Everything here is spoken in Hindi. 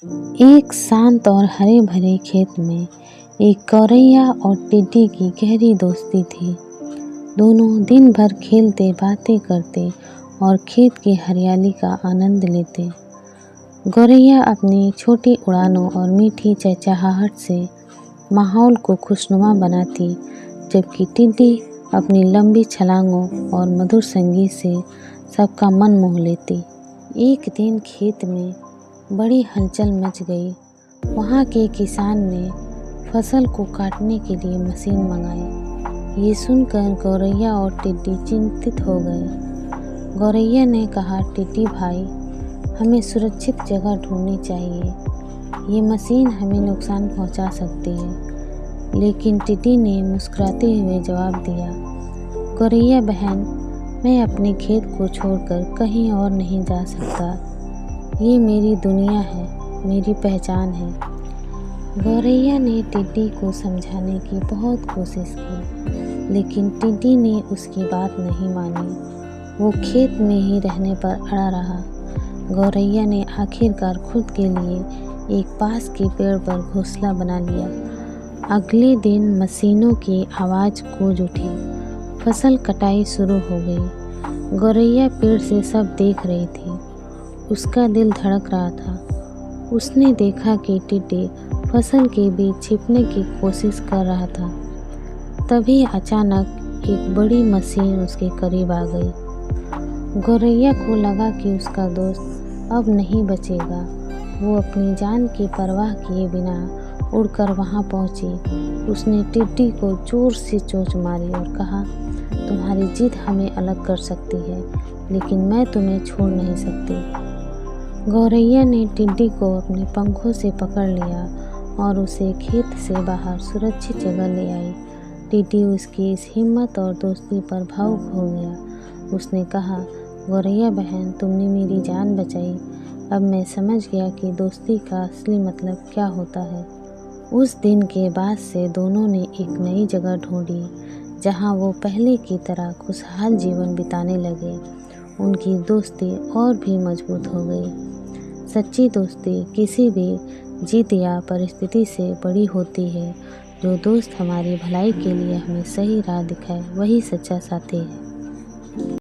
एक शांत और हरे भरे खेत में एक गौरैया और टिड्डी की गहरी दोस्ती थी। दोनों दिन भर खेलते, बातें करते और खेत की हरियाली का आनंद लेते। गौरैया अपनी छोटी उड़ानों और मीठी चहचहाहट से माहौल को खुशनुमा बनाती, जबकि टिड्डी अपनी लंबी छलांगों और मधुर संगीत से सबका मन मोह लेती। एक दिन खेत में बड़ी हलचल मच गई। वहाँ के किसान ने फसल को काटने के लिए मशीन मंगाई। ये सुनकर गौरैया और टिड्डी चिंतित हो गए। गौरैया ने कहा, टिड्डी भाई, हमें सुरक्षित जगह ढूंढनी चाहिए। ये मशीन हमें नुकसान पहुंचा सकती है। लेकिन टिड्डी ने मुस्कुराते हुए जवाब दिया, गौरैया बहन, मैं अपने खेत को छोड़कर कहीं और नहीं जा सकता। ये मेरी दुनिया है, मेरी पहचान है। गौरैया ने टिड्डी को समझाने की बहुत कोशिश की, लेकिन टिड्डी ने उसकी बात नहीं मानी। वो खेत में ही रहने पर अड़ा रहा। गौरैया ने आखिरकार खुद के लिए एक पास के पेड़ पर घोंसला बना लिया। अगले दिन मशीनों की आवाज़ गूंज उठी। फसल कटाई शुरू हो गई। गौरैया पेड़ से सब देख रही थी। उसका दिल धड़क रहा था। उसने देखा कि टिड्डी फसल के बीच छिपने की कोशिश कर रहा था। तभी अचानक एक बड़ी मशीन उसके करीब आ गई। गौरैया को लगा कि उसका दोस्त अब नहीं बचेगा। वो अपनी जान की परवाह किए बिना उड़कर वहां पहुंची। उसने टिड्डी को जोर से चोंच मारी और कहा, तुम्हारी जिद हमें अलग कर सकती है, लेकिन मैं तुम्हें छोड़ नहीं सकती। गौरैया ने टिड्डी को अपने पंखों से पकड़ लिया और उसे खेत से बाहर सुरक्षित जगह ले आई। टिड्डी उसकी इस हिम्मत और दोस्ती पर भावुक हो गया। उसने कहा, गौरैया बहन, तुमने मेरी जान बचाई। अब मैं समझ गया कि दोस्ती का असली मतलब क्या होता है। उस दिन के बाद से दोनों ने एक नई जगह ढूंढी, जहां वो पहले की तरह खुशहाल जीवन बिताने लगे। उनकी दोस्ती और भी मजबूत हो गई। सच्ची दोस्ती किसी भी जिद या परिस्थिति से बड़ी होती है। जो दोस्त हमारी भलाई के लिए हमें सही राह दिखाए, वही सच्चा साथी है।